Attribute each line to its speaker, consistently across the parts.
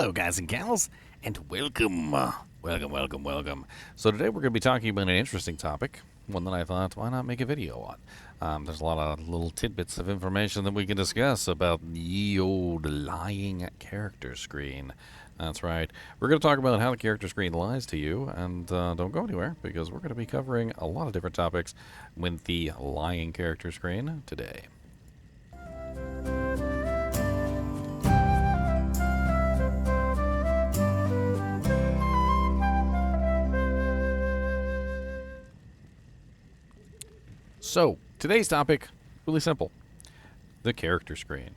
Speaker 1: Hello, guys and gals, and welcome. Welcome. So today we're going to be talking about an interesting topic, one that I thought, why not make a video on? There's a lot of little tidbits of information that we can discuss about the old lying character screen. That's right. We're going to talk about how the character screen lies to you, and don't go anywhere, because we're going to be covering a lot of different topics with the lying character screen today. So, today's topic, really simple. The character screen.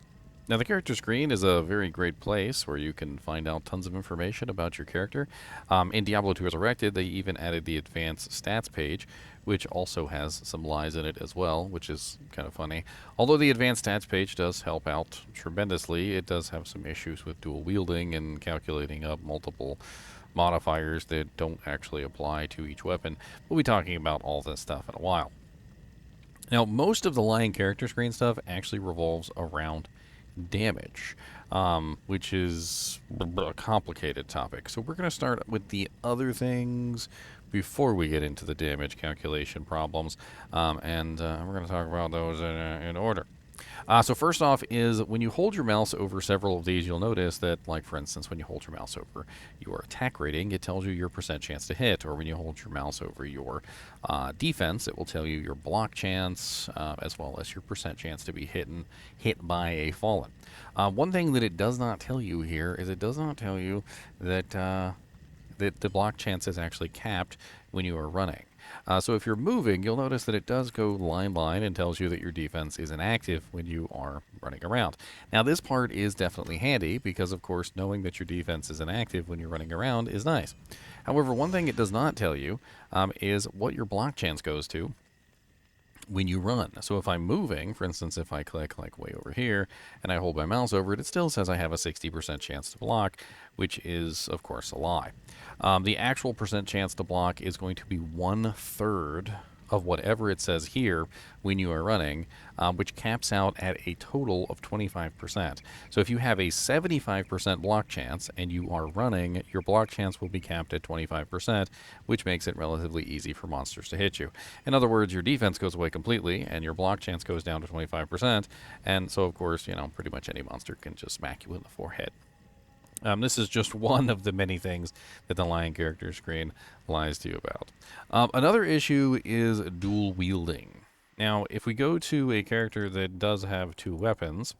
Speaker 1: Now, the character screen is a very great place where you can find out tons of information about your character. In Diablo 2 Resurrected, they even added the advanced stats page, which also has some lies in it as well, which is kind of funny. Although the advanced stats page does help out tremendously, it does have some issues with dual wielding and calculating up multiple modifiers that don't actually apply to each weapon. We'll be talking about all this stuff in a while. Now, most of the lying character screen stuff actually revolves around damage, which is a complicated topic. So we're going to start with the other things before we get into the damage calculation problems, and we're going to talk about those in order. So first off is when you hold your mouse over several of these, you'll notice that, like for instance, when you hold your mouse over your attack rating, it tells you your percent chance to hit, or when you hold your mouse over your defense, it will tell you your block chance, as well as your percent chance to be hit by a fallen. One thing that it does not tell you here is it does not tell you that that the block chance is actually capped when you are running. So if you're moving, you'll notice that it does go line and tells you that your defense is inactive when you are running around. Now, this part is definitely handy because, of course, knowing that your defense is inactive when you're running around is nice. However, one thing it does not tell you is what your block chance goes to when you run. So if I'm moving, for instance, if I click like way over here and I hold my mouse over it, it still says I have a 60% chance to block, which is, of course, a lie. The actual percent chance to block is going to be 1/3 of whatever it says here when you are running, which caps out at a total of 25%. So if you have a 75% block chance and you are running, your block chance will be capped at 25%, which makes it relatively easy for monsters to hit you. In other words, your defense goes away completely and your block chance goes down to 25%, and so of course, pretty much any monster can just smack you in the forehead. This is just one of the many things that the lying character screen lies to you about. Another issue is dual wielding. Now, if we go to a character that does have two weapons,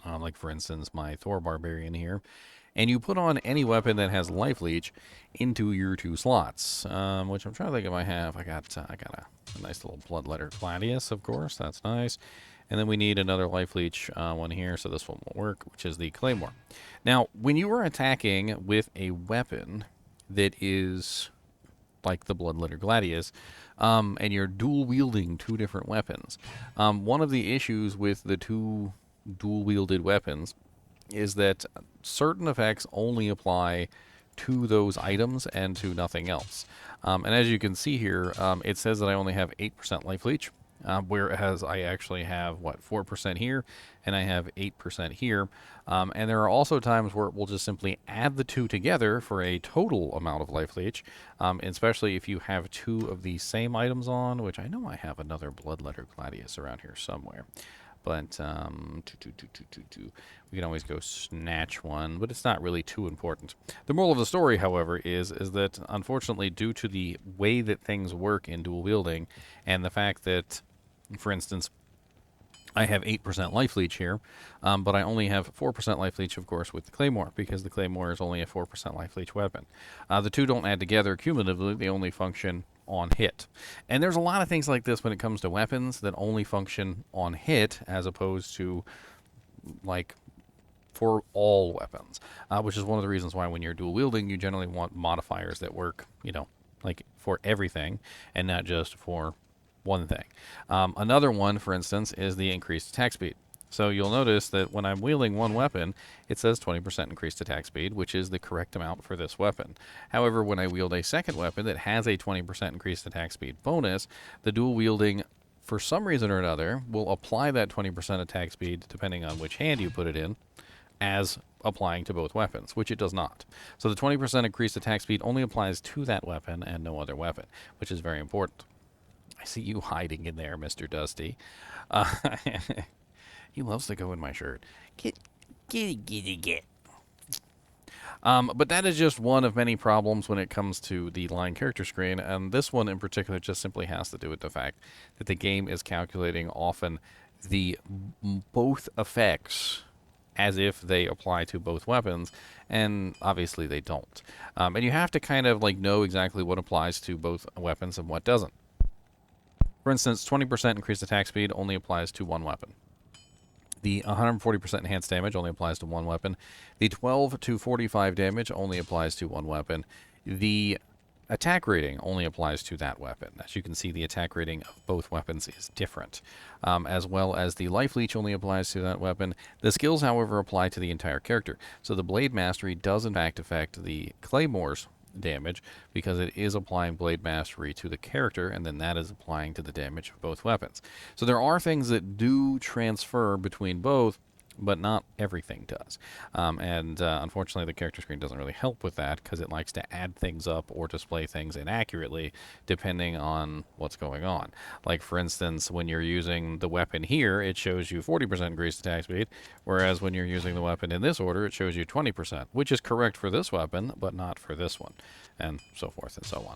Speaker 1: like for instance my Thor Barbarian here, and you put on any weapon that has life leech into your two slots, which I'm trying to think if I have. I got a nice little bloodletter Gladius, of course. That's nice. And then we need another life leech one here, so this one won't work, which is the Claymore. Now, when you are attacking with a weapon that is like the Bloodletter Gladius, and you're dual wielding two different weapons, one of the issues with the two dual wielded weapons is that certain effects only apply to those items and to nothing else. And as you can see here, it says that I only have 8% life leech. Whereas I actually have, 4% here, and I have 8% here. And there are also times where it will just simply add the two together for a total amount of life leech, especially if you have two of the same items on, which I know I have another Bloodletter Gladius around here somewhere. But we can always go snatch one, but it's not really too important. The moral of the story, however, is that unfortunately, due to the way that things work in dual wielding, and the fact that, for instance, I have 8% life leech here, but I only have 4% life leech, of course, with the Claymore, because the Claymore is only a 4% life leech weapon. The two don't add together cumulatively, they only function on hit. And there's a lot of things like this when it comes to weapons that only function on hit, as opposed to, like, for all weapons, which is one of the reasons why when you're dual wielding, you generally want modifiers that work, like for everything, and not just for one thing. Another one, for instance, is the increased attack speed. So you'll notice that when I'm wielding one weapon, it says 20% increased attack speed, which is the correct amount for this weapon. However, when I wield a second weapon that has a 20% increased attack speed bonus, the dual wielding, for some reason or another, will apply that 20% attack speed, depending on which hand you put it in, as applying to both weapons, which it does not. So the 20% increased attack speed only applies to that weapon and no other weapon, which is very important. I see you hiding in there, Mr. Dusty. Uh, he loves to go in my shirt. Get. But that is just one of many problems when it comes to the line character screen, and this one in particular just simply has to do with the fact that the game is calculating often the both effects as if they apply to both weapons, and obviously they don't. And you have to kind of like know exactly what applies to both weapons and what doesn't. For instance, 20% increased attack speed only applies to one weapon. The 140% enhanced damage only applies to one weapon. The 12 to 45 damage only applies to one weapon. The attack rating only applies to that weapon. As you can see, the attack rating of both weapons is different, as well as the life leech only applies to that weapon. The skills, however, apply to the entire character. So the blade mastery does in fact affect the claymores damage because it is applying blade mastery to the character, and then that is applying to the damage of both weapons. So there are things that do transfer between both, but not everything does. Unfortunately, the character screen doesn't really help with that because it likes to add things up or display things inaccurately depending on what's going on. Like, for instance, when you're using the weapon here, it shows you 40% increased attack speed, whereas when you're using the weapon in this order, it shows you 20%, which is correct for this weapon, but not for this one, and so forth and so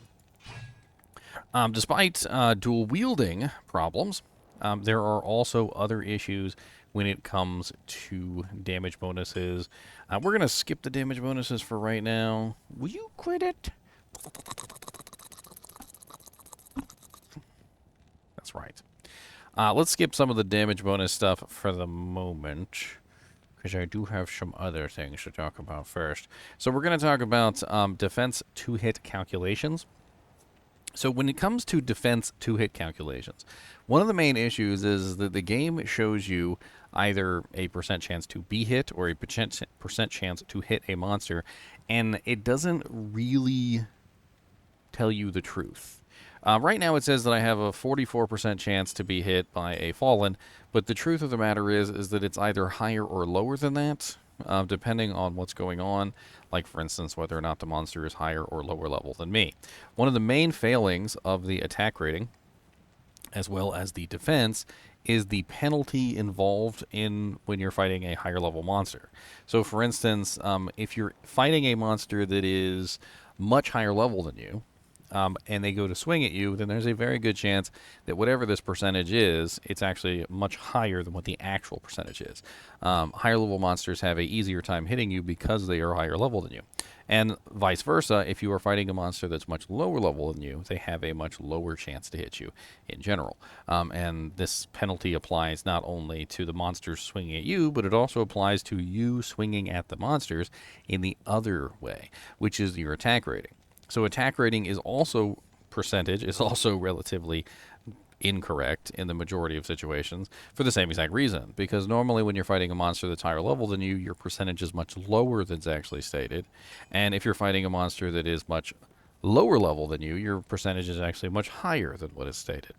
Speaker 1: on. Despite dual wielding problems, there are also other issues when it comes to damage bonuses. We're going to skip the damage bonuses for right now. Will you quit it? That's right. Let's skip some of the damage bonus stuff for the moment, because I do have some other things to talk about first. So we're going to talk about defense 2-hit calculations. So when it comes to defense 2-hit calculations, one of the main issues is that the game shows you either a percent chance to be hit or a percent chance to hit a monster, and it doesn't really tell you the truth. Right now it says that I have a 44% chance to be hit by a fallen, but the truth of the matter is that it's either higher or lower than that, depending on what's going on, like for instance whether or not the monster is higher or lower level than me. One of the main failings of the attack rating, as well as the defense, is the penalty involved in when you're fighting a higher level monster. So for instance, if you're fighting a monster that is much higher level than you, and they go to swing at you, then there's a very good chance that whatever this percentage is, it's actually much higher than what the actual percentage is. Higher level monsters have a easier time hitting you because they are higher level than you. And vice versa, if you are fighting a monster that's much lower level than you, they have a much lower chance to hit you in general. And this penalty applies not only to the monsters swinging at you, but it also applies to you swinging at the monsters in the other way, which is your attack rating. So attack rating is also relatively incorrect in the majority of situations for the same exact reason. Because normally when you're fighting a monster that's higher level than you, your percentage is much lower than's actually stated. And if you're fighting a monster that is much lower level than you, your percentage is actually much higher than what is stated.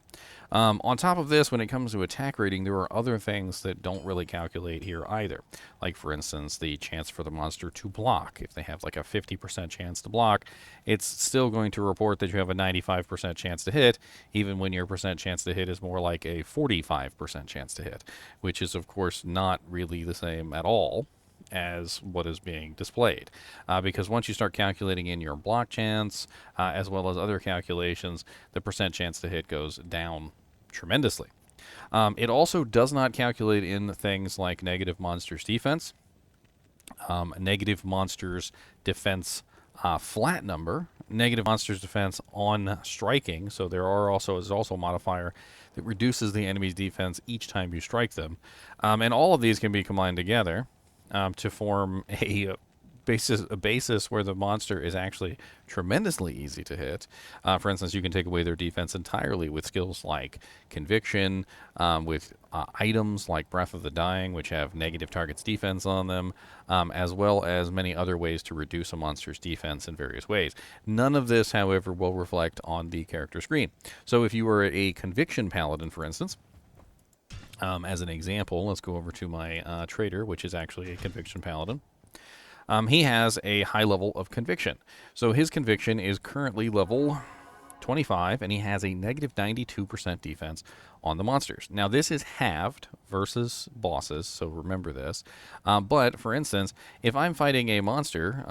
Speaker 1: On top of this, when it comes to attack rating, there are other things that don't really calculate here either. Like, for instance, the chance for the monster to block. If they have like a 50% chance to block, it's still going to report that you have a 95% chance to hit, even when your percent chance to hit is more like a 45% chance to hit, which is, of course, not really the same at all as what is being displayed, because once you start calculating in your block chance as well as other calculations, the percent chance to hit goes down tremendously. It also does not calculate in things like negative monsters defense, negative monsters defense flat number, negative monsters defense on striking. So there is also a modifier that reduces the enemy's defense each time you strike them, and all of these can be combined together to form a basis where the monster is actually tremendously easy to hit. For instance, you can take away their defense entirely with skills like Conviction, with items like Breath of the Dying, which have negative targets defense on them, as well as many other ways to reduce a monster's defense in various ways. None of this, however, will reflect on the character screen. So if you were a Conviction Paladin, for instance, as an example, let's go over to my trader, which is actually a Conviction Paladin. He has a high level of conviction. So his conviction is currently level 25, and he has a negative 92% defense on the monsters. Now, this is halved versus bosses, so remember this. But for instance, if I'm fighting a monster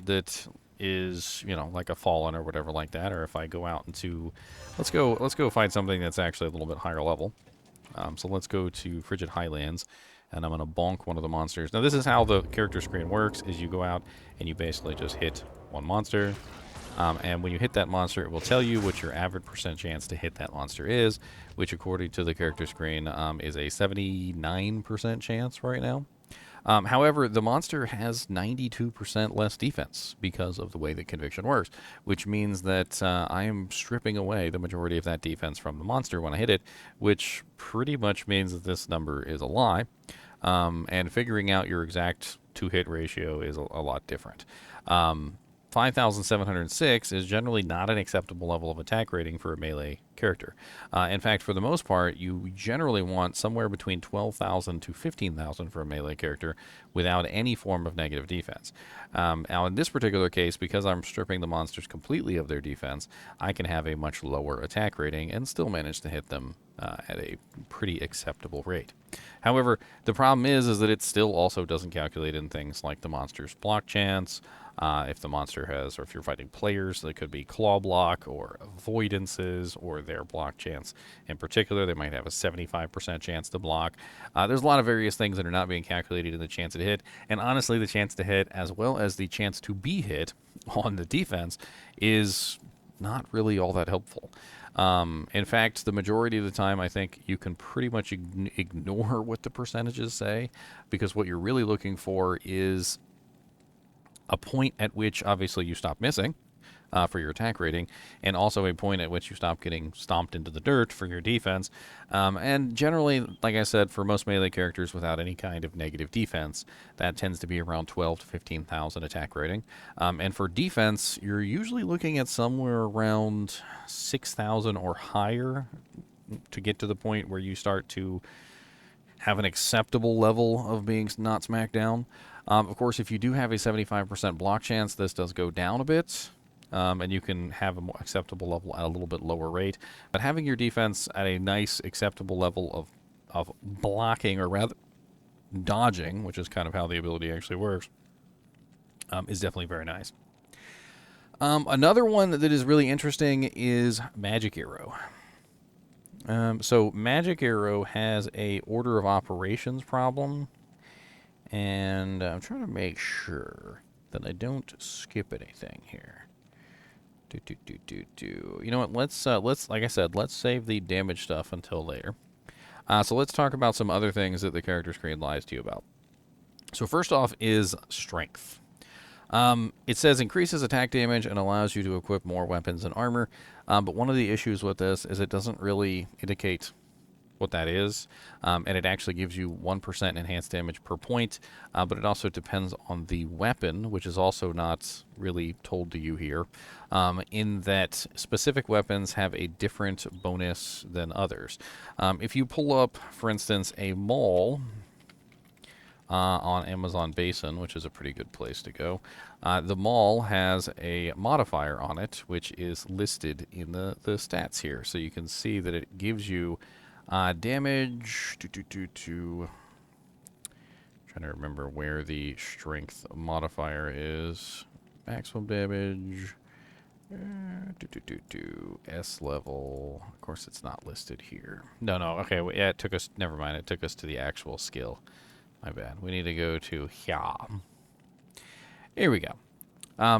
Speaker 1: that is, like a fallen or whatever like that, or if I go out into, let's go find something that's actually a little bit higher level. So let's go to Frigid Highlands, and I'm going to bonk one of the monsters. Now, this is how the character screen works: is you go out and you basically just hit one monster. And when you hit that monster, it will tell you what your average percent chance to hit that monster is, which according to the character screen is a 79% chance right now. However, the monster has 92% less defense because of the way that conviction works, which means that I am stripping away the majority of that defense from the monster when I hit it, which pretty much means that this number is a lie. And figuring out your exact to-hit ratio is a lot different. 5,706 is generally not an acceptable level of attack rating for a melee character. In fact, for the most part, you generally want somewhere between 12,000 to 15,000 for a melee character without any form of negative defense. Now, in this particular case, because I'm stripping the monsters completely of their defense, I can have a much lower attack rating and still manage to hit them at a pretty acceptable rate. However, the problem is that it still also doesn't calculate in things like the monster's block chance. If the monster has, or if you're fighting players, that could be claw block or avoidances or their block chance. In particular, they might have a 75% chance to block. There's a lot of various things that are not being calculated in the chance to hit, and honestly, the chance to hit as well as the chance to be hit on the defense is not really all that helpful. In fact, the majority of the time, I think you can pretty much ignore what the percentages say, because what you're really looking for is a point at which obviously you stop missing for your attack rating, and also a point at which you stop getting stomped into the dirt for your defense. And generally, like I said, for most melee characters without any kind of negative defense, that tends to be around 12 to 15,000 attack rating. And for defense, you're usually looking at somewhere around 6,000 or higher to get to the point where you start to have an acceptable level of being not smacked down. Of course, if you do have a 75% block chance, this does go down a bit, and you can have a more acceptable level at a little bit lower rate. But having your defense at a nice, acceptable level of blocking, or rather dodging, which is kind of how the ability actually works, is definitely very nice. Another one that is really interesting is Magic Arrow. So Magic Arrow has a order of operations problem, and I'm trying to make sure that I don't skip anything here. You know what? Let's like I said, let's save the damage stuff until later. So let's talk about some other things that the character screen lies to you about. So first off is strength. It says increases attack damage and allows you to equip more weapons and armor. But one of the issues with this is it doesn't really indicate what that is, and it actually gives you 1% enhanced damage per point, but it also depends on the weapon, which is also not really told to you here, in that specific weapons have a different bonus than others. If you pull up, for instance, a maul on Amazon Basin, which is a pretty good place to go, the maul has a modifier on it, which is listed in the stats here. So you can see that it gives you damage. Trying to remember where the strength modifier is. Maximum damage. S level. Of course, it's not listed here. No. Okay. Yeah, it took us. Never mind. It took us to the actual skill. My bad. We need to go to here. Here we go.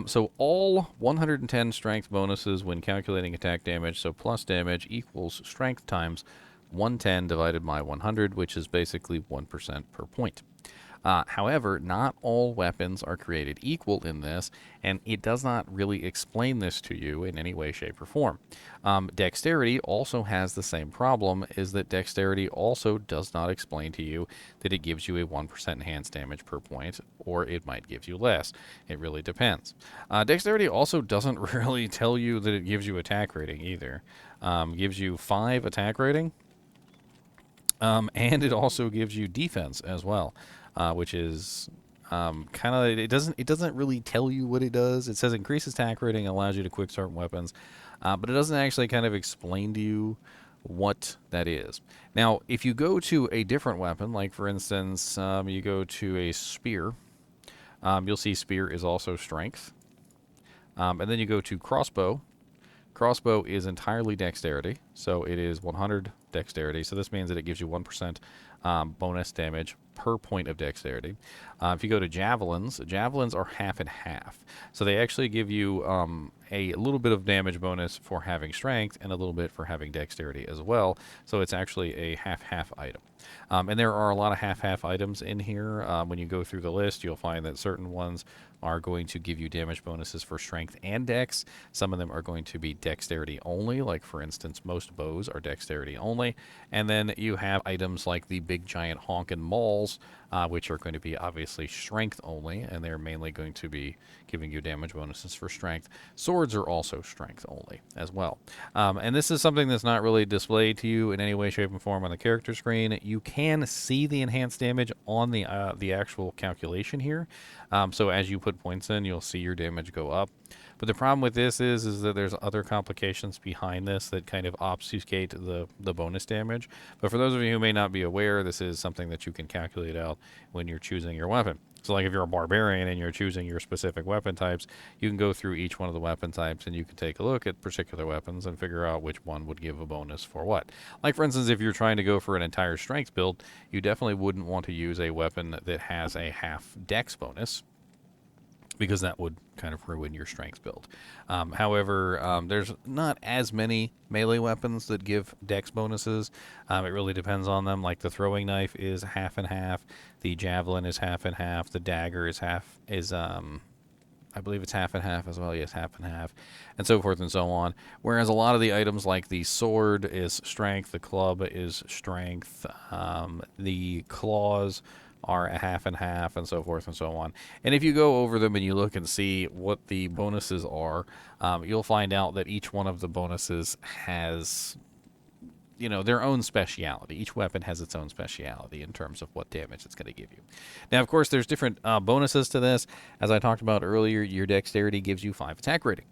Speaker 1: So all 110 strength bonuses when calculating attack damage. So plus damage equals strength times 110 divided by 100, which is basically 1% per point. However, not all weapons are created equal in this, and it does not really explain this to you in any way, shape, or form. Dexterity also has the same problem, is that dexterity also does not explain to you that it gives you a 1% enhanced damage per point, or it might give you less. It really depends. Dexterity also doesn't really tell you that it gives you attack rating either. Gives you 5 attack rating, and it also gives you defense as well. Which is Kind of, it doesn't really tell you what it does. It says increases attack rating, allows you to quick start weapons, but it doesn't actually kind of explain to you what that is. Now, if you go to a different weapon, like for instance, you go to a spear, you'll see spear is also strength. And then you go to crossbow. Crossbow is entirely dexterity, so it is 100 dexterity. So this means that it gives you 1% bonus damage per point of dexterity. If you go to javelins, javelins are half and half. So they actually give you a little bit of damage bonus for having strength and a little bit for having dexterity as well. So it's actually a half-half item. And there are a lot of half-half items in here. When you go through the list, you'll find that certain ones are going to give you damage bonuses for strength and dex. Some of them are going to be dexterity only, like for instance, most bows are dexterity only. And then you have items like the big giant honkin' mauls, which are going to be obviously strength only, and they're mainly going to be giving you damage bonuses for strength. Swords are also strength only as well. And this is something that's not really displayed to you in any way, shape, and form on the character screen. You can see the enhanced damage on the actual calculation here. So as you put points in, you'll see your damage go up. But the problem with this is that there's other complications behind this that kind of obfuscate the bonus damage. But for those of you who may not be aware, this is something that you can calculate out when you're choosing your weapon. So like if you're a barbarian and you're choosing your specific weapon types, you can go through each one of the weapon types and you can take a look at particular weapons and figure out which one would give a bonus for what. Like for instance, if you're trying to go for an entire strength build, you definitely wouldn't want to use a weapon that has a half dex bonus, because that would kind of ruin your strength build. However, there's not as many melee weapons that give dex bonuses. It really depends on them. Like the throwing knife is half and half, the javelin is half and half, the dagger is I believe it's half and half as well. Yes, half and half, and so forth and so on. Whereas a lot of the items, like the sword is strength, the club is strength, the claws are a half and half, and so forth and so on. And if you go over them and you look and see what the bonuses are, you'll find out that each one of the bonuses has, their own speciality. Each weapon has its own speciality in terms of what damage it's going to give you. Now, of course, there's different bonuses to this. As I talked about earlier, your dexterity gives you 5 attack rating,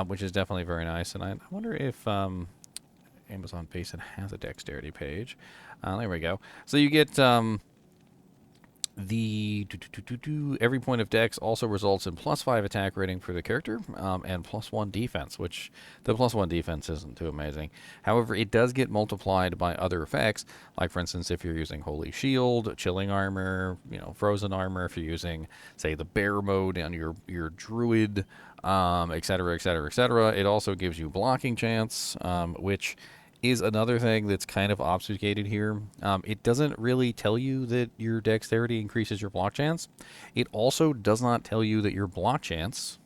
Speaker 1: which is definitely very nice. And I wonder if Amazon Basin has a dexterity page. There we go. So you get every point of dex also results in +5 attack rating for the character, and +1 defense, which the +1 defense isn't too amazing. However, it does get multiplied by other effects, like for instance, if you're using Holy Shield, Chilling Armor, Frozen Armor, if you're using, say, the Bear mode on your Druid, etc., etc., etc. It also gives you blocking chance, which is another thing that's kind of obfuscated here. It doesn't really tell you that your dexterity increases your block chance. It also does not tell you that your block chance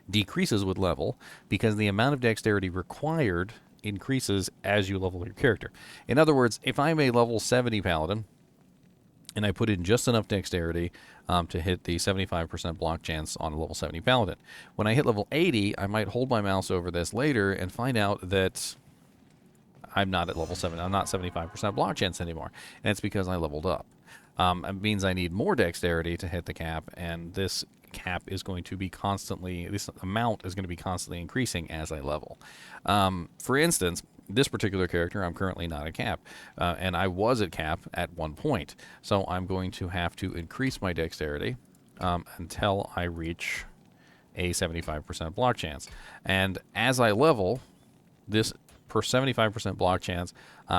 Speaker 1: decreases with level, because the amount of dexterity required increases as you level your character. In other words, if I'm a level 70 paladin and I put in just enough dexterity to hit the 75% block chance on a level 70 paladin, when I hit level 80, I might hold my mouse over this later and find out that I'm not at level 7. I'm not 75% block chance anymore, and it's because I leveled up. It means I need more dexterity to hit the cap, and this cap is going to be this amount is going to be constantly increasing as I level. For instance, this particular character, I'm currently not at cap, and I was at cap at one point. So I'm going to have to increase my dexterity until I reach a 75% block chance. And as I level, this per 75% block chance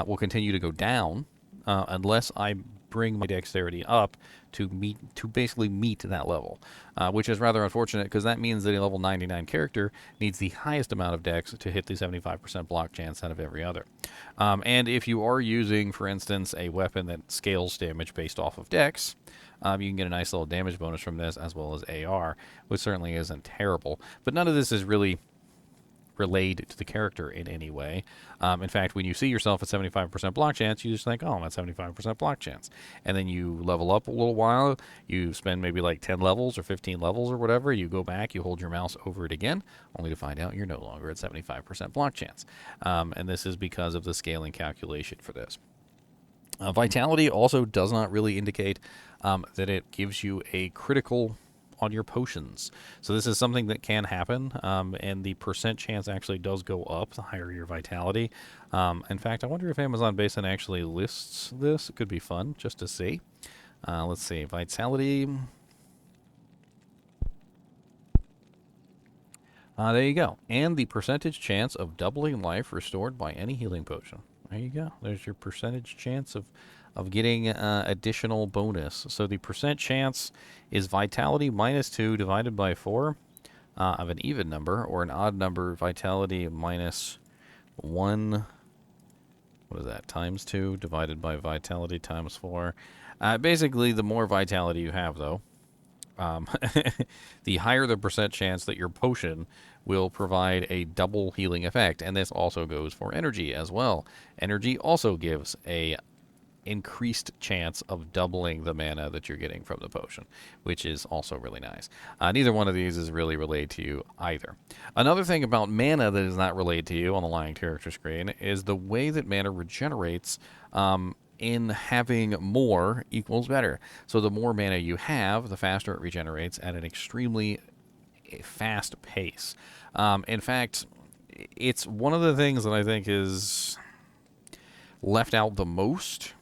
Speaker 1: will continue to go down unless I bring my dexterity up to basically meet that level, which is rather unfortunate, because that means that a level 99 character needs the highest amount of dex to hit the 75% block chance out of every other. And if you are using, for instance, a weapon that scales damage based off of dex, you can get a nice little damage bonus from this, as well as AR, which certainly isn't terrible. But none of this is really relayed to the character in any way. In fact, when you see yourself at 75% block chance, you just think, oh, I'm at 75% block chance. And then you level up a little while, you spend maybe like 10 levels or 15 levels or whatever, you go back, you hold your mouse over it again, only to find out you're no longer at 75% block chance. And this is because of the scaling calculation for this. Vitality also does not really indicate that it gives you a critical on your potions. So this is something that can happen, and the percent chance actually does go up the higher your vitality. In fact, I wonder if Amazon Basin actually lists this. It could be fun just to see. Let's see, vitality. There you go. And the percentage chance of doubling life restored by any healing potion. There you go. There's your percentage chance of getting additional bonus. So the percent chance is vitality minus 2 divided by 4 of an even number, or an odd number, vitality minus 1. What is that? Times 2 divided by vitality times 4. Basically, the more vitality you have, though, the higher the percent chance that your potion will provide a double healing effect. And this also goes for energy as well. Energy also gives a increased chance of doubling the mana that you're getting from the potion, which is also really nice. Neither one of these is really related to you either. Another thing about mana that is not related to you on the lying character screen is the way that mana regenerates. In having more equals better. So the more mana you have, the faster it regenerates at an extremely fast pace. In fact, it's one of the things that I think is left out the most.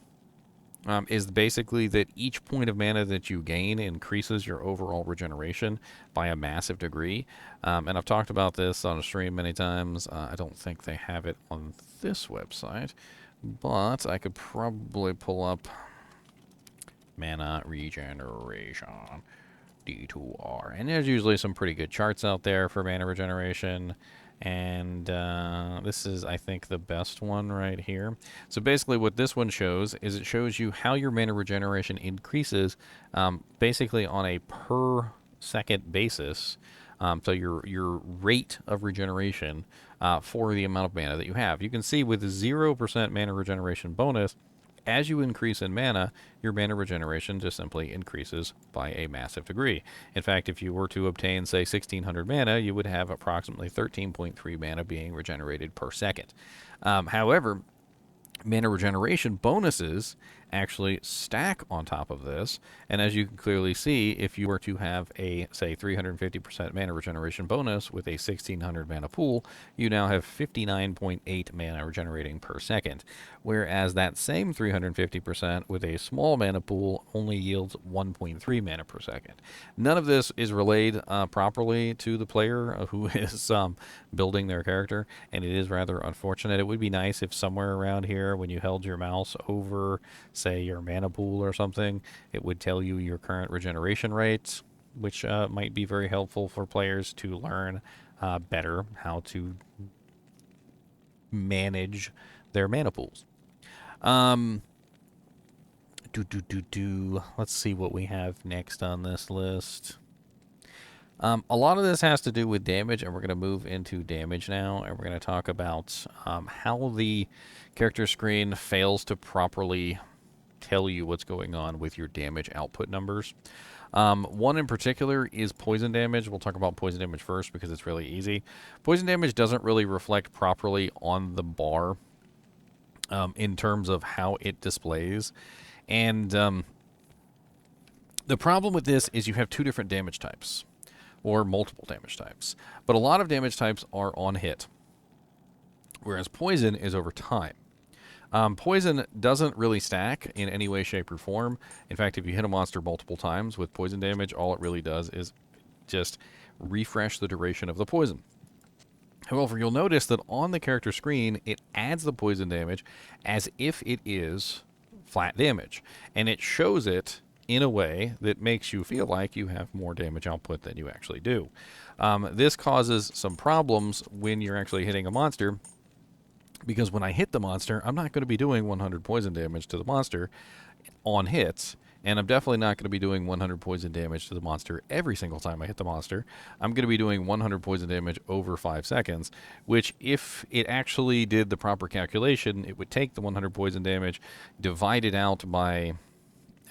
Speaker 1: Is basically that each point of mana that you gain increases your overall regeneration by a massive degree. And I've talked about this on a stream many times. I don't think they have it on this website, but I could probably pull up mana regeneration, D2R. And there's usually some pretty good charts out there for mana regeneration. And this is, I think, the best one right here. So basically what this one shows is it shows you how your mana regeneration increases basically on a per second basis. So your rate of regeneration for the amount of mana that you have. You can see with 0% mana regeneration bonus, as you increase in mana, your mana regeneration just simply increases by a massive degree. In fact, if you were to obtain, say, 1600 mana, you would have approximately 13.3 mana being regenerated per second. However, mana regeneration bonuses actually stack on top of this, and as you can clearly see, if you were to have a, say, 350% mana regeneration bonus with a 1600 mana pool, you now have 59.8 mana regenerating per second, whereas that same 350% with a small mana pool only yields 1.3 mana per second. None of this is relayed properly to the player who is building their character, and it is rather unfortunate. It would be nice if somewhere around here, when you held your mouse over, say, your mana pool or something, it would tell you your current regeneration rates, which might be very helpful for players to learn better how to manage their mana pools. Let's see what we have next on this list. A lot of this has to do with damage, and we're going to move into damage now, and we're going to talk about how the character screen fails to properly tell you what's going on with your damage output numbers. One in particular is poison damage. We'll talk about poison damage first because it's really easy. Poison damage doesn't really reflect properly on the bar in terms of how it displays. And the problem with this is you have two different damage types, or multiple damage types. But a lot of damage types are on hit, whereas poison is over time. Poison doesn't really stack in any way, shape, or form. In fact, if you hit a monster multiple times with poison damage, all it really does is just refresh the duration of the poison. However, you'll notice that on the character screen, it adds the poison damage as if it is flat damage. And it shows it in a way that makes you feel like you have more damage output than you actually do. This causes some problems when you're actually hitting a monster, because when I hit the monster, I'm not going to be doing 100 poison damage to the monster on hits, and I'm definitely not going to be doing 100 poison damage to the monster every single time I hit the monster. I'm going to be doing 100 poison damage over 5 seconds, which if it actually did the proper calculation, it would take the 100 poison damage, divide it out by,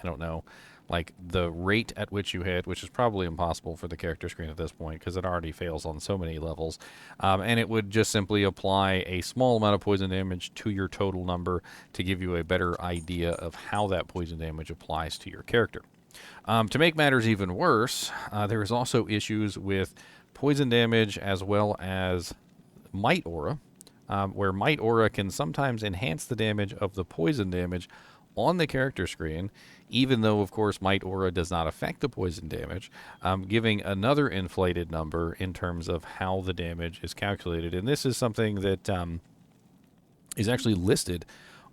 Speaker 1: I don't know, like the rate at which you hit, which is probably impossible for the character screen at this point because it already fails on so many levels. And it would just simply apply a small amount of poison damage to your total number to give you a better idea of how that poison damage applies to your character. To make matters even worse, there is also issues with poison damage as well as Might Aura, where Might Aura can sometimes enhance the damage of the poison damage on the character screen, even though, of course, Might Aura does not affect the poison damage, giving another inflated number in terms of how the damage is calculated. And this is something that is actually listed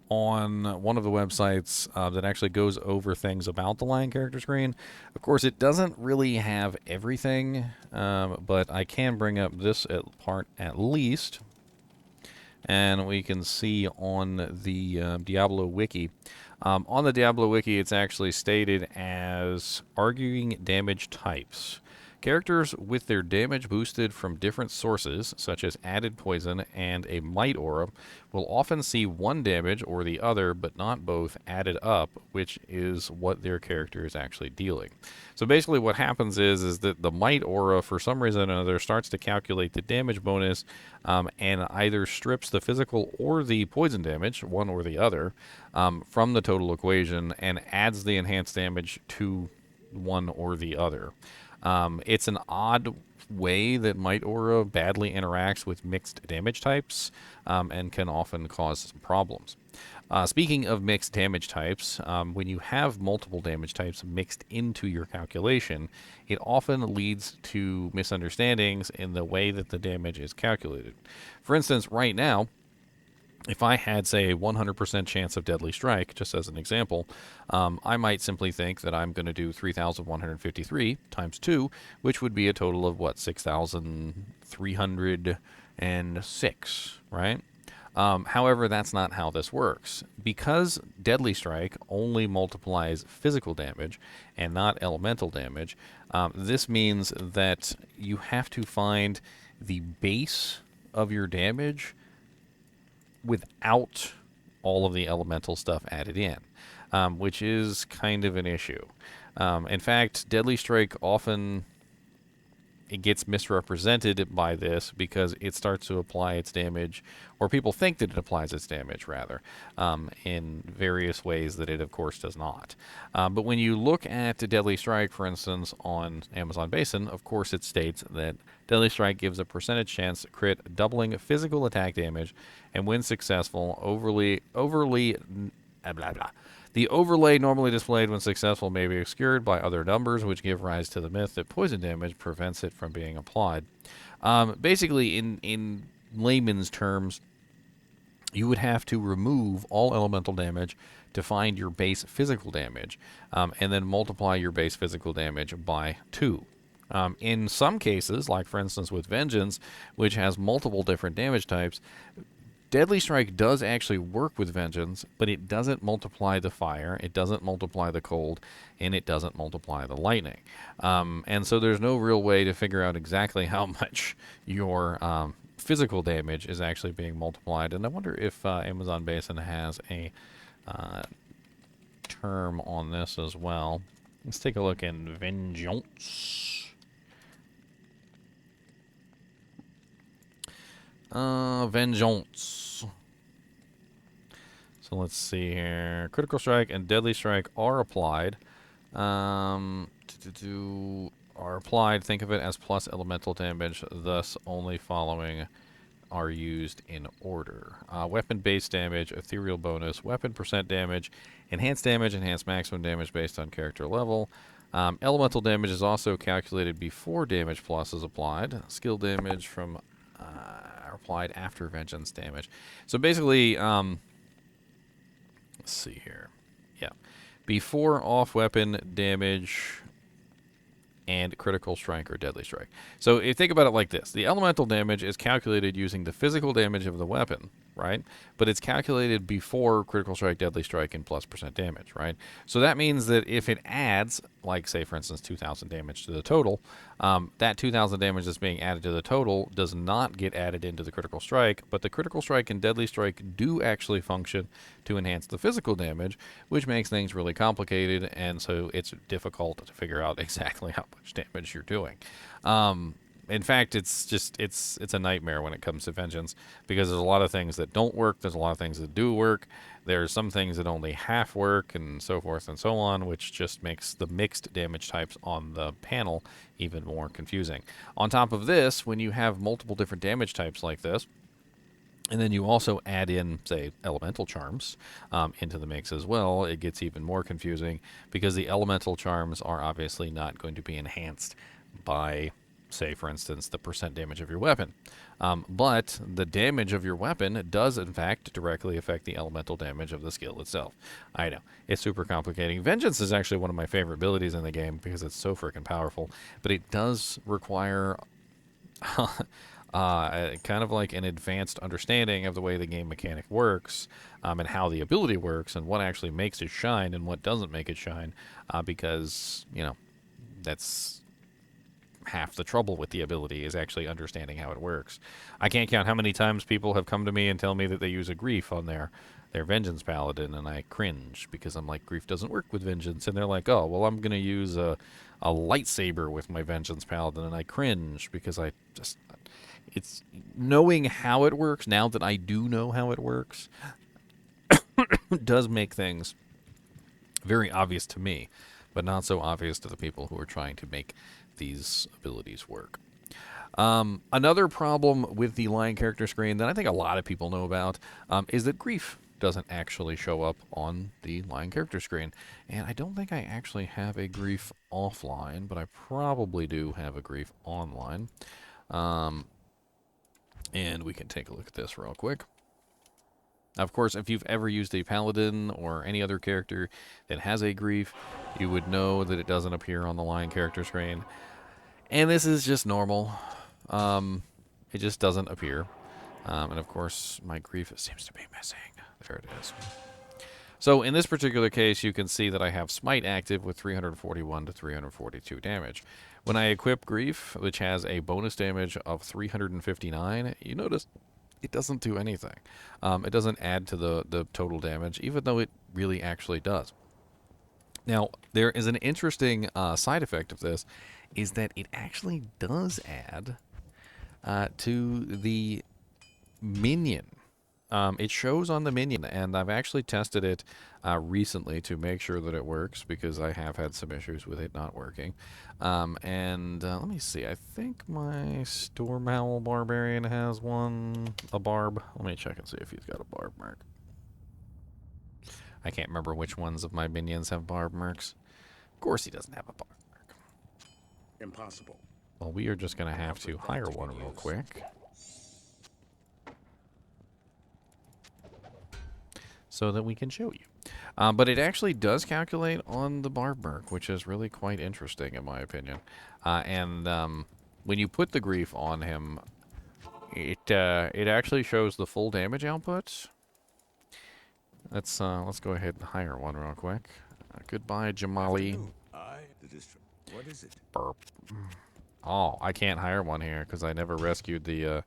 Speaker 1: on one of the websites that actually goes over things about the Lion character screen. Of course, it doesn't really have everything, but I can bring up this part at least. And we can see on the Diablo wiki. On the Diablo wiki, it's actually stated as arguing damage types. Characters with their damage boosted from different sources, such as added poison and a might aura, will often see one damage or the other, but not both, added up, which is what their character is actually dealing. So basically what happens is that the might aura, for some reason or another, starts to calculate the damage bonus and either strips the physical or the poison damage, one or the other, from the total equation and adds the enhanced damage to one or the other. It's an odd way that Might Aura badly interacts with mixed damage types and can often cause some problems. Speaking of mixed damage types, when you have multiple damage types mixed into your calculation, it often leads to misunderstandings in the way that the damage is calculated. For instance, right now, if I had, say, a 100% chance of Deadly Strike, just as an example, I might simply think that I'm going to do 3,153 times 2, which would be a total of, what, 6,306, right? However, that's not how this works. Because Deadly Strike only multiplies physical damage and not elemental damage, this means that you have to find the base of your damage without all of the elemental stuff added in, which is kind of an issue. In fact, Deadly Strike often it gets misrepresented by this because it starts to apply its damage, or people think that it applies its damage, rather, in various ways that it, of course, does not. But when you look at Deadly Strike, for instance, on Amazon Basin, of course, it states that Deadly Strike gives a percentage chance to crit, doubling physical attack damage, and when successful, overly blah, blah, blah. The overlay normally displayed when successful may be obscured by other numbers, which give rise to the myth that poison damage prevents it from being applied. Basically, in layman's terms, you would have to remove all elemental damage to find your base physical damage, and then multiply your base physical damage by 2. In some cases, like for instance with Vengeance, which has multiple different damage types, Deadly Strike does actually work with Vengeance, but it doesn't multiply the fire, it doesn't multiply the cold, and it doesn't multiply the lightning. And so there's no real way to figure out exactly how much your physical damage is actually being multiplied. And I wonder if Amazon Basin has a term on this as well. Let's take a look in Vengeance. Vengeance. So let's see here. Critical Strike and Deadly Strike are applied. Are applied. Think of it as plus elemental damage. Thus, only following are used in order. Weapon base damage, ethereal bonus, weapon percent damage, enhanced maximum damage based on character level. Elemental damage is also calculated before damage plus is applied. Skill damage from applied after Vengeance damage. So basically, let's see here. Yeah. Before off weapon damage and critical strike or deadly strike. So if you think about it like this, the elemental damage is calculated using the physical damage of the weapon, right? But it's calculated before critical strike, deadly strike, and plus percent damage, right? So that means that if it adds, like say for instance 2,000 damage to the total, that 2,000 damage that's being added to the total does not get added into the critical strike, but the critical strike and deadly strike do actually function to enhance the physical damage, which makes things really complicated, and so it's difficult to figure out exactly how much damage you're doing. In fact, it's a nightmare when it comes to vengeance because there's a lot of things that don't work. There's a lot of things that do work. There's some things that only half work, and so forth and so on, which just makes the mixed damage types on the panel even more confusing. On top of this, when you have multiple different damage types like this, and then you also add in, say, elemental charms into the mix as well, it gets even more confusing because the elemental charms are obviously not going to be enhanced by, say, for instance, the percent damage of your weapon. But the damage of your weapon does, in fact, directly affect the elemental damage of the skill itself. I know, it's super complicating. Vengeance is actually one of my favorite abilities in the game because it's so freaking powerful, but it does require kind of like an advanced understanding of the way the game mechanic works, and how the ability works, and what actually makes it shine and what doesn't make it shine, because, you know, that's half the trouble with the ability is actually understanding how it works. I can't count how many times people have come to me and tell me that they use a grief on their vengeance paladin, and I cringe because I'm like, grief doesn't work with vengeance, and they're like, oh, well, I'm gonna use a lightsaber with my vengeance paladin, and I cringe because I just, it's knowing how it works now that I do know how it works does make things very obvious to me, but not so obvious to the people who are trying to make these abilities work. Another problem with the Lion character screen that I think a lot of people know about is that grief doesn't actually show up on the Lion character screen. And I don't think I actually have a grief offline, but I probably do have a grief online. And we can take a look at this real quick. Of course, if you've ever used a paladin or any other character that has a grief, you would know that it doesn't appear on the Lion character screen. And this is just normal. It just doesn't appear. And of course, my grief seems to be missing. There it is. So in this particular case, you can see that I have Smite active with 341 to 342 damage. When I equip Grief, which has a bonus damage of 359, you notice it doesn't do anything. It doesn't add to the total damage, even though it really actually does. Now, there is an interesting side effect of this, is that it actually does add to the minion. It shows on the minion, and I've actually tested it recently to make sure that it works, because I have had some issues with it not working. And let me see, I think my Storm Owl Barbarian has a barb. Let me check and see if he's got a barb mark. I can't remember which ones of my minions have barb marks. Of course he doesn't have a barb mark.
Speaker 2: Impossible.
Speaker 1: Well, we are just going to have to hire one real quick, so that we can show you. But it actually does calculate on the barb mark, which is really quite interesting in my opinion. And when you put the grief on him, it actually shows the full damage output. Let's go ahead and hire one real quick. Goodbye, Jamali.
Speaker 2: What is it?
Speaker 1: Burp. Oh, I can't hire one here because I never rescued the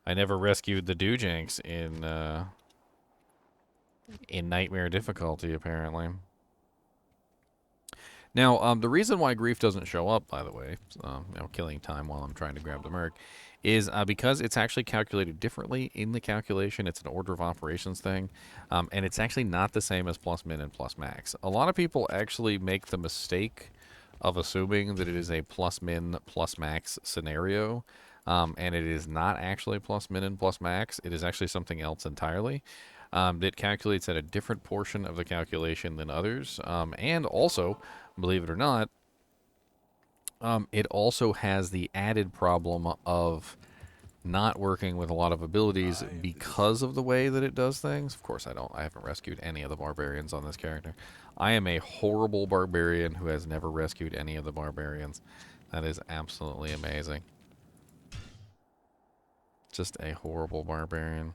Speaker 1: Dujinx in Nightmare difficulty, apparently. Now, the reason why grief doesn't show up, by the way, killing time while I'm trying to grab the merc, is because it's actually calculated differently in the calculation. It's an order of operations thing, and it's actually not the same as plus min and plus max. A lot of people actually make the mistake of assuming that it is a plus min plus max scenario, and it is not actually plus min and plus max. It is actually something else entirely. That calculates at a different portion of the calculation than others, and also, believe it or not, it also has the added problem of not working with a lot of abilities because of the way that it does things. Of course, I haven't rescued any of the barbarians on this character. I am a horrible barbarian who has never rescued any of the barbarians. That is absolutely amazing. Just a horrible barbarian.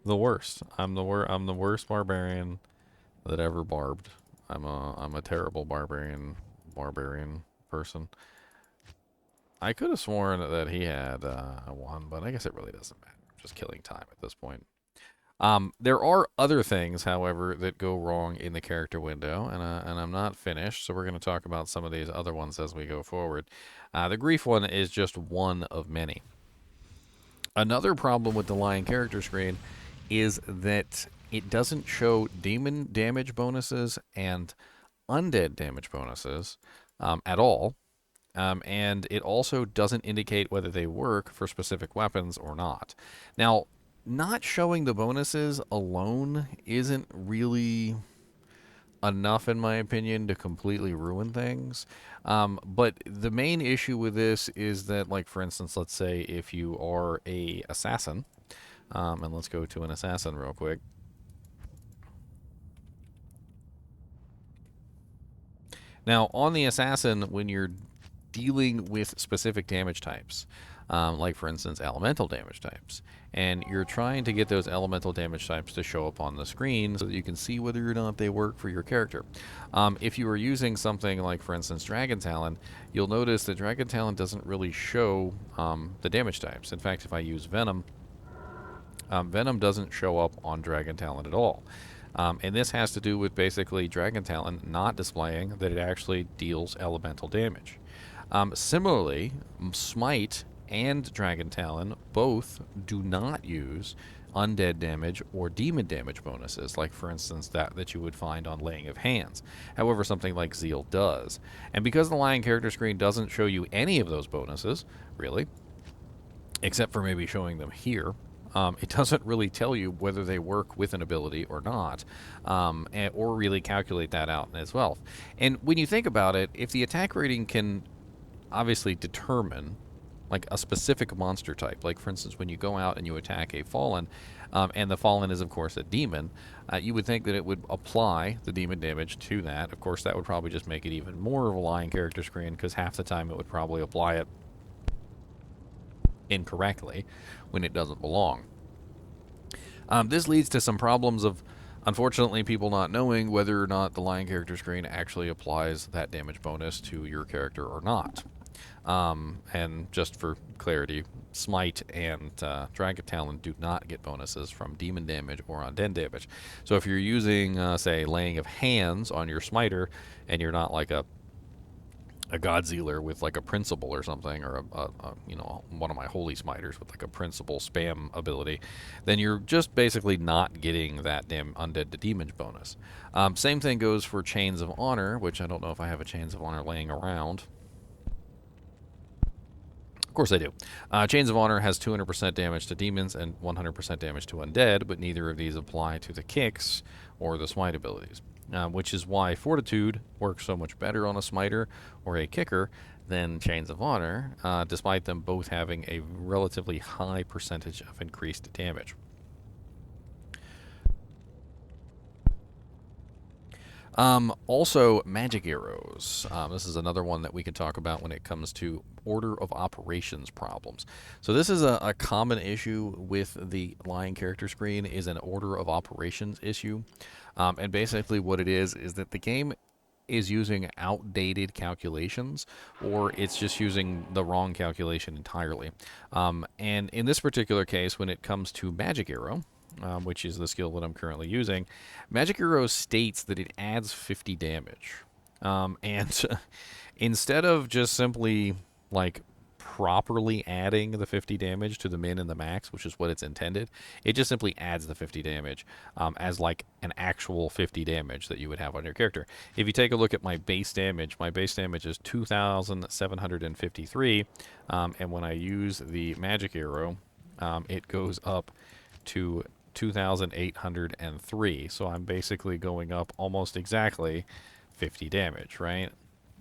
Speaker 1: The worst. I'm the worst barbarian that ever barbed. I'm a terrible barbarian person. I could have sworn that he had one, but I guess it really doesn't matter. I'm just killing time at this point. There are other things, however, that go wrong in the character window, and I'm not finished, so we're going to talk about some of these other ones as we go forward. The grief one is just one of many. Another problem with the Lion character screen is that it doesn't show demon damage bonuses and undead damage bonuses at all. And it also doesn't indicate whether they work for specific weapons or not. Now, not showing the bonuses alone isn't really enough, in my opinion, to completely ruin things. But the main issue with this is that, like, for instance, let's say if you are a assassin, and let's go to an assassin real quick. Now, on the assassin, when you're dealing with specific damage types, like for instance elemental damage types, and you're trying to get those elemental damage types to show up on the screen so that you can see whether or not they work for your character. If you are using something like, for instance, Dragon Talon, you'll notice that Dragon Talon doesn't really show the damage types. In fact, if I use Venom, Venom doesn't show up on Dragon Talon at all. And this has to do with basically Dragon Talon not displaying that it actually deals elemental damage. Similarly, Smite and Dragon Talon both do not use undead damage or demon damage bonuses, like for instance that you would find on Laying of Hands. However, something like Zeal does. And because the Lion character screen doesn't show you any of those bonuses, really, except for maybe showing them here, it doesn't really tell you whether they work with an ability or not, or really calculate that out as well. And when you think about it, if the attack rating can obviously determine like a specific monster type, like for instance when you go out and you attack a fallen, and the fallen is of course a demon, you would think that it would apply the demon damage to that. Of course, that would probably just make it even more of a Lion character screen, because half the time it would probably apply it incorrectly when it doesn't belong. This leads to some problems of, unfortunately, people not knowing whether or not the Lion character screen actually applies that damage bonus to your character or not. And just for clarity, Smite and Dragon Talon do not get bonuses from demon damage or undead damage. So if you're using, say, Laying of Hands on your Smiter, and you're not like a Godsealer with like a principle or something, or one of my holy smiters with like a principle spam ability, then you're just basically not getting that damn undead to demon bonus. Same thing goes for Chains of Honor, which I don't know if I have a Chains of Honor laying around. Of course I do. Chains of Honor has 200% damage to demons and 100% damage to undead, but neither of these apply to the kicks or the smite abilities. Which is why Fortitude works so much better on a smiter or a kicker than Chains of Honor, despite them both having a relatively high percentage of increased damage. Also, magic arrows. This is another one that we can talk about when it comes to order of operations problems. So this is a common issue with the Lion character screen, is an order of operations issue. And basically what it is that the game is using outdated calculations, or it's just using the wrong calculation entirely. And in this particular case, when it comes to Magic Arrow, which is the skill that I'm currently using, Magic Arrow states that it adds 50 damage. And instead of just simply like properly adding the 50 damage to the min and the max, which is what it's intended, it just simply adds the 50 damage as like an actual 50 damage that you would have on your character. If you take a look at my base damage is 2,753, and when I use the magic arrow, it goes up to 2,803. So I'm basically going up almost exactly 50 damage, right?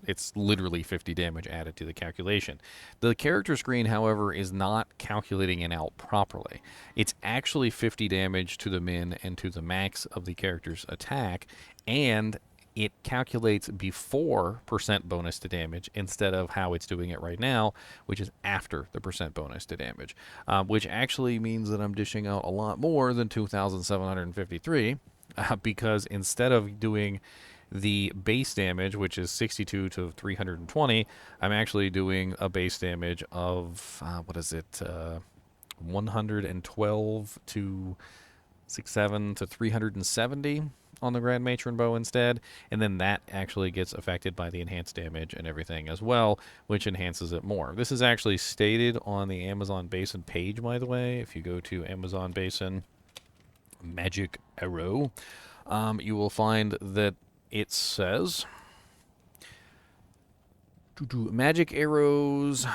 Speaker 1: It's literally 50 damage added to the calculation. The character screen, however, is not calculating it out properly. It's actually 50 damage to the min and to the max of the character's attack, and it calculates before percent bonus to damage instead of how it's doing it right now, which is after the percent bonus to damage, which actually means that I'm dishing out a lot more than 2,753, because instead of doing the base damage, which is 62 to 320, I'm actually doing a base damage of 112 to 6.7 to 370 on the Grand Matron bow instead, and then that actually gets affected by the enhanced damage and everything as well, which enhances it more. This is actually stated on the Amazon Basin page, by the way. If you go to Amazon Basin Magic Arrow, you will find that it says magic arrows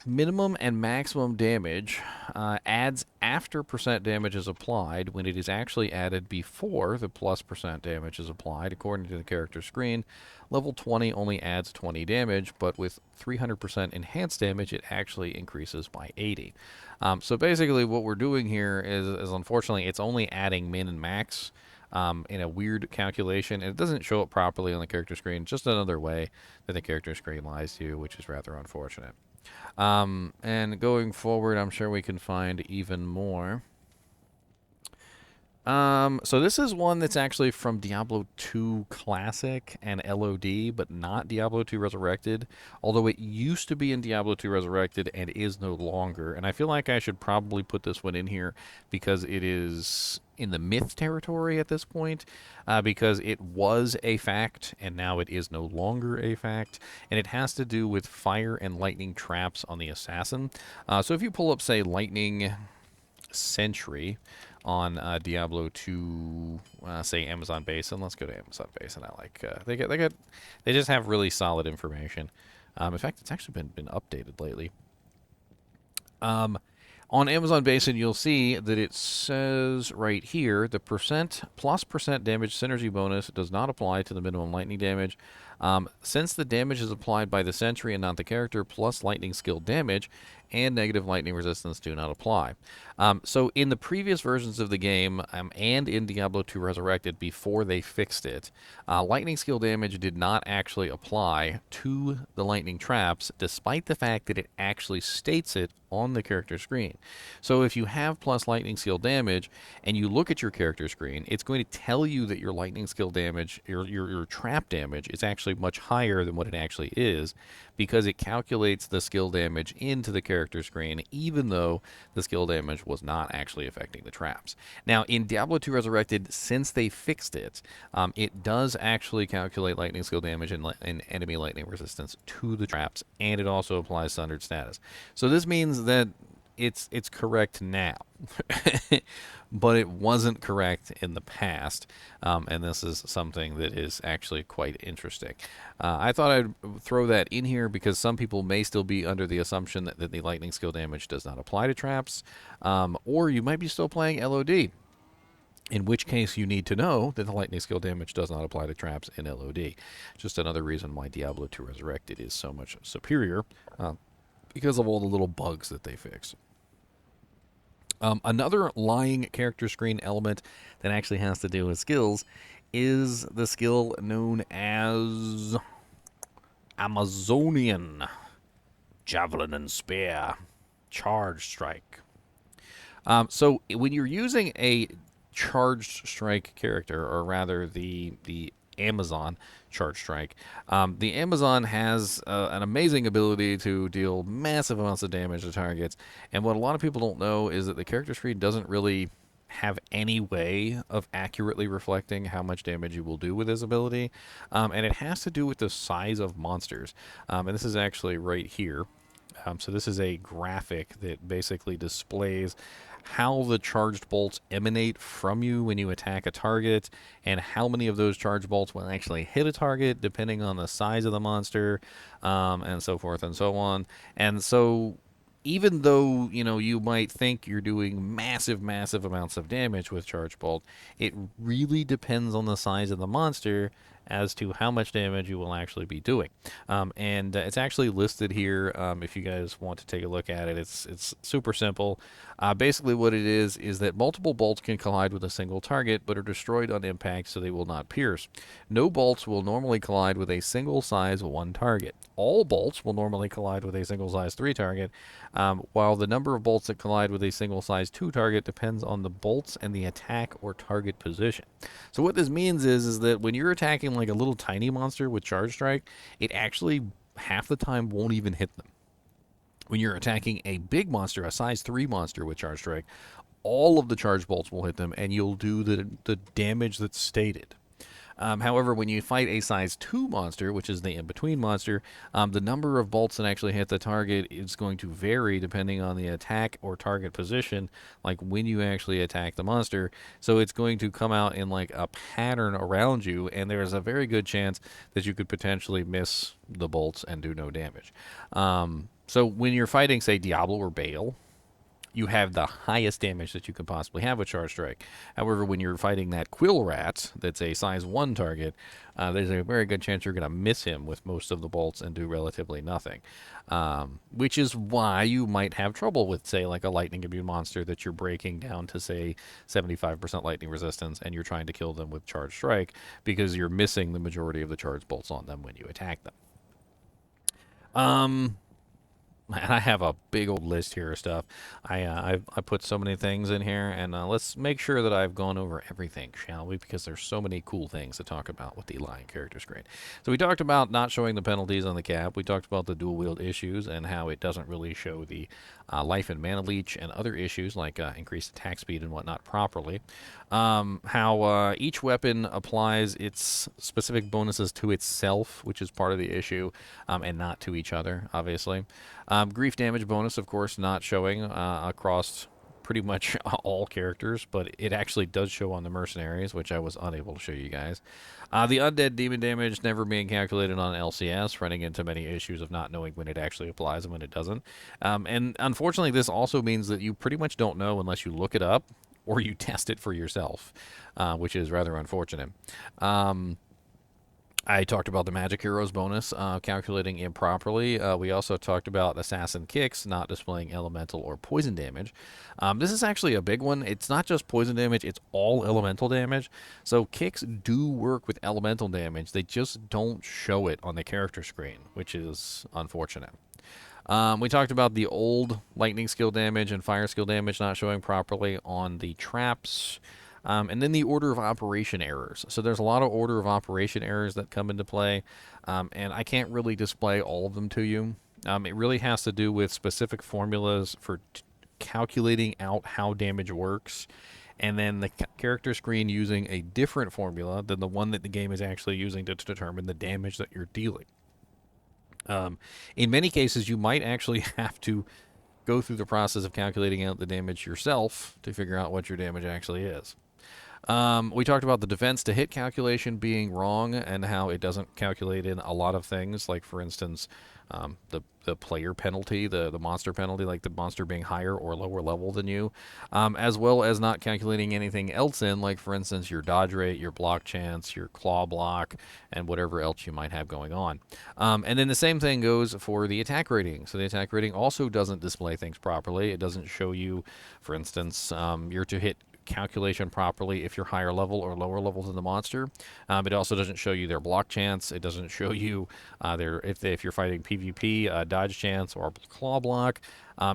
Speaker 1: minimum and maximum damage adds after percent damage is applied when it is actually added before the plus percent damage is applied according to the character screen. Level 20 only adds 20 damage, but with 300% enhanced damage it actually increases by 80. So basically what we're doing here is unfortunately it's only adding min and max in a weird calculation, and it doesn't show up properly on the character screen. Just another way that the character screen lies to you, which is rather unfortunate. And going forward, I'm sure we can find even more. So this is one that's actually from Diablo 2 Classic and LOD, but not Diablo 2 Resurrected, although it used to be in Diablo 2 Resurrected and is no longer. And I feel like I should probably put this one in here because it is in the myth territory at this point, because it was a fact and now it is no longer a fact, and it has to do with fire and lightning traps on the assassin. So if you pull up, say, Lightning Sentry on Diablo 2, say Amazon Basin. Let's go to Amazon Basin. I like they just have really solid information. In fact, it's actually been updated lately. On Amazon Basin, you'll see that it says right here the percent plus percent damage synergy bonus does not apply to the minimum lightning damage. Since the damage is applied by the sentry and not the character, plus lightning skill damage and negative lightning resistance do not apply. So in the previous versions of the game and in Diablo 2 Resurrected before they fixed it, lightning skill damage did not actually apply to the lightning traps, despite the fact that it actually states it on the character screen. So if you have plus lightning skill damage and you look at your character screen, it's going to tell you that your lightning skill damage, your trap damage, is actually much higher than what it actually is, because it calculates the skill damage into the character screen, even though the skill damage was not actually affecting the traps. Now, in Diablo 2 Resurrected, since they fixed it, it does actually calculate lightning skill damage and enemy lightning resistance to the traps, and it also applies Sundered status. So this means that it's correct now, but it wasn't correct in the past, and this is something that is actually quite interesting. I thought I'd throw that in here because some people may still be under the assumption that the lightning skill damage does not apply to traps, or you might be still playing LOD, in which case you need to know that the lightning skill damage does not apply to traps in LOD. Just another reason why Diablo 2 Resurrected is so much superior, because of all the little bugs that they fix. Another lying character screen element that actually has to do with skills is the skill known as Amazonian Javelin and Spear Charge Strike. So when you're using a charged strike character, or rather the Amazon Charge Strike, the Amazon has an amazing ability to deal massive amounts of damage to targets, and what a lot of people don't know is that the character screen doesn't really have any way of accurately reflecting how much damage you will do with this ability, and it has to do with the size of monsters, and this is actually right here. So this is a graphic that basically displays how the charged bolts emanate from you when you attack a target, and how many of those charged bolts will actually hit a target depending on the size of the monster, and so forth and so on. And so even though, you might think you're doing massive amounts of damage with charged bolt, it really depends on the size of the monster as to how much damage you will actually be doing. And it's actually listed here if you guys want to take a look at it. It's super simple. Basically what it is that multiple bolts can collide with a single target but are destroyed on impact, so they will not pierce. No bolts will normally collide with a single size 1 target. All bolts will normally collide with a single size 3 target, while the number of bolts that collide with a single size 2 target depends on the bolts and the attack or target position. So what this means is that when you're attacking like a little tiny monster with Charge Strike, it actually half the time won't even hit them. When you're attacking a big monster, a size 3 monster with Charge Strike, all of the charge bolts will hit them, and you'll do the damage that's stated. However, when you fight a size 2 monster, which is the in-between monster, the number of bolts that actually hit the target is going to vary depending on the attack or target position, like when you actually attack the monster. So it's going to come out in like a pattern around you, and there's a very good chance that you could potentially miss the bolts and do no damage. So when you're fighting, say, Diablo or Bale, you have the highest damage that you could possibly have with Charge Strike. However, when you're fighting that Quill Rat, that's a size 1 target, there's a very good chance you're going to miss him with most of the bolts and do relatively nothing. Which is why you might have trouble with, say, like a lightning immune monster that you're breaking down to, say, 75% lightning resistance, and you're trying to kill them with Charge Strike because you're missing the majority of the charge bolts on them when you attack them. And I have a big old list here of stuff. I put so many things in here, and let's make sure that I've gone over everything, shall we? Because there's so many cool things to talk about with the Lion character screen. So we talked about not showing the penalties on the cap. We talked about the dual wield issues and how it doesn't really show the life and mana leech and other issues like increased attack speed and whatnot properly. How each weapon applies its specific bonuses to itself, which is part of the issue, and not to each other, obviously. Grief damage bonus, of course, not showing across pretty much all characters, but it actually does show on the mercenaries, which I was unable to show you guys. The undead demon damage never being calculated on LCS, running into many issues of not knowing when it actually applies and when it doesn't. And unfortunately, this also means that you pretty much don't know unless you look it up or you test it for yourself, which is rather unfortunate. I talked about the magic heroes bonus calculating improperly. We also talked about assassin kicks not displaying elemental or poison damage. This is actually a big one. It's not just poison damage, it's all elemental damage. So kicks do work with elemental damage. They just don't show it on the character screen, which is unfortunate. We talked about the old lightning skill damage and fire skill damage not showing properly on the traps. And then the order of operation errors. So there's a lot of order of operation errors that come into play, and I can't really display all of them to you. It really has to do with specific formulas for calculating out how damage works, and then the character screen using a different formula than the one that the game is actually using to determine the damage that you're dealing. In many cases, you might actually have to go through the process of calculating out the damage yourself to figure out what your damage actually is. We talked about the defense to hit calculation being wrong and how it doesn't calculate in a lot of things, like, for instance, the player penalty, the monster penalty, like the monster being higher or lower level than you, as well as not calculating anything else in, like, for instance, your dodge rate, your block chance, your claw block, and whatever else you might have going on. And then the same thing goes for the attack rating. So the attack rating also doesn't display things properly. It doesn't show you, for instance, your to hit calculation properly if you're higher level or lower level than the monster. It also doesn't show you their block chance. It doesn't show you their if you're fighting PvP dodge chance or claw block.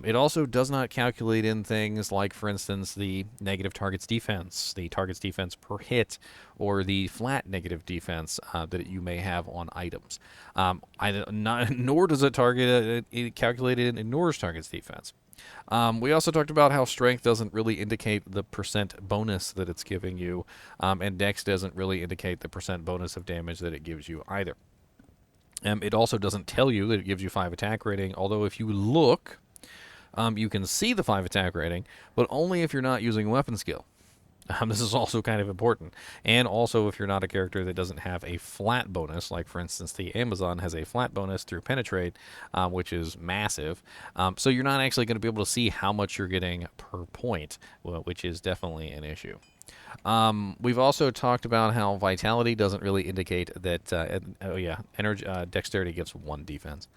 Speaker 1: It also does not calculate in things like, for instance, the negative target's defense, the target's defense per hit, or the flat negative defense that you may have on items. Nor does it calculate it in Nor's target's defense. We also talked about how strength doesn't really indicate the percent bonus that it's giving you, and dex doesn't really indicate the percent bonus of damage that it gives you either. It also doesn't tell you that it gives you 5 attack rating, although if you look, you can see the 5 attack rating, but only if you're not using weapon skill. This is also kind of important. And also if you're not a character that doesn't have a flat bonus, like, for instance, the Amazon has a flat bonus through Penetrate, which is massive. So you're not actually going to be able to see how much you're getting per point, which is definitely an issue. We've also talked about how Vitality doesn't really indicate that, energy, Dexterity gets 1 defense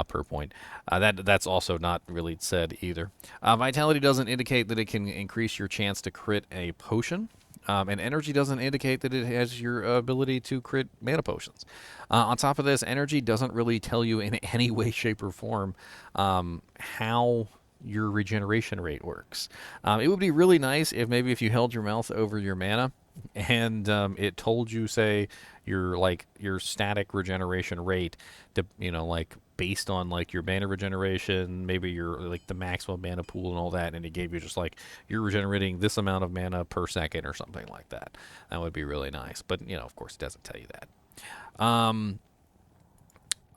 Speaker 1: per point. That's also not really said either. Vitality doesn't indicate that it can increase your chance to crit a potion. And Energy doesn't indicate that it has your ability to crit mana potions. On top of this, Energy doesn't really tell you in any way, shape, or form how your regeneration rate works. It would be really nice if maybe if you held your mouse over your mana and it told you, say, your static regeneration rate, to, like based on like your mana regeneration, maybe your like the maximum mana pool and all that, and it gave you just like you're regenerating this amount of mana per second or something like that. That would be really nice. But of course, it doesn't tell you that.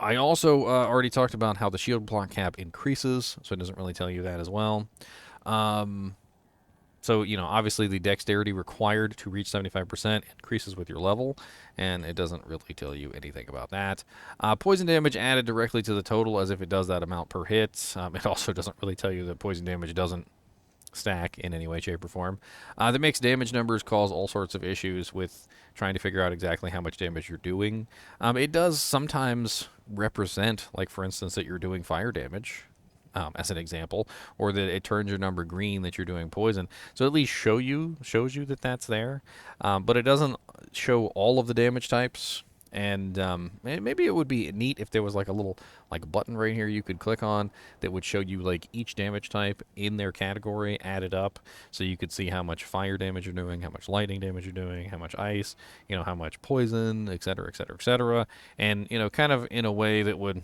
Speaker 1: I also already talked about how the shield block cap increases, so it doesn't really tell you that as well. So, obviously the dexterity required to reach 75% increases with your level, and it doesn't really tell you anything about that. Poison damage added directly to the total as if it does that amount per hit. It also doesn't really tell you that poison damage doesn't stack in any way, shape, or form. The mixed damage numbers cause all sorts of issues with trying to figure out exactly how much damage you're doing. It does sometimes represent, like for instance, that you're doing fire damage, as an example, or that it turns your number green that you're doing poison. So at least shows you that that's there, but it doesn't show all of the damage types. And maybe it would be neat if there was like a little like button right here you could click on that would show you like each damage type in their category added up, so you could see how much fire damage you're doing, how much lightning damage you're doing, how much ice, how much poison, etc., etc., etc., and kind of in a way that would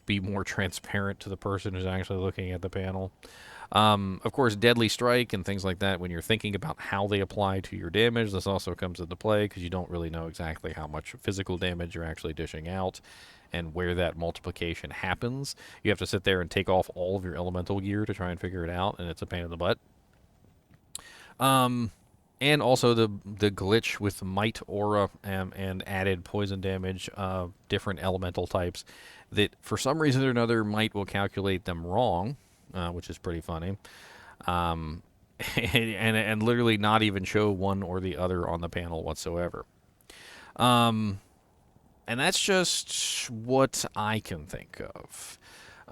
Speaker 1: be more transparent to the person who's actually looking at the panel. Of course, deadly strike and things like that, when you're thinking about how they apply to your damage, this also comes into play because you don't really know exactly how much physical damage you're actually dishing out and where that multiplication happens. You have to sit there and take off all of your elemental gear to try and figure it out, and it's a pain in the butt. And also the glitch with might aura and added poison damage of different elemental types that for some reason or another might will calculate them wrong, which is pretty funny, and literally not even show one or the other on the panel whatsoever. And that's just what I can think of.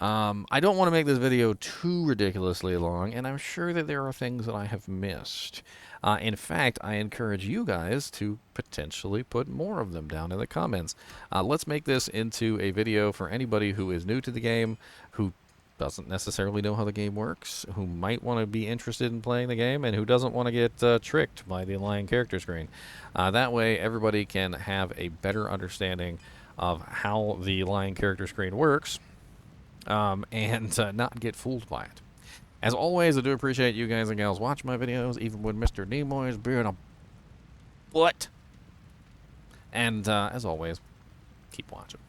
Speaker 1: I don't want to make this video too ridiculously long, and I'm sure that there are things that I have missed. In fact, I encourage you guys to potentially put more of them down in the comments. Let's make this into a video for anybody who is new to the game, who doesn't necessarily know how the game works, who might want to be interested in playing the game, and who doesn't want to get tricked by the lying character screen. That way, everybody can have a better understanding of how the lying character screen works, and not get fooled by it. As always, I do appreciate you guys and gals watching my videos, even when Mr. Nemo is being a butt. And as always, keep watching.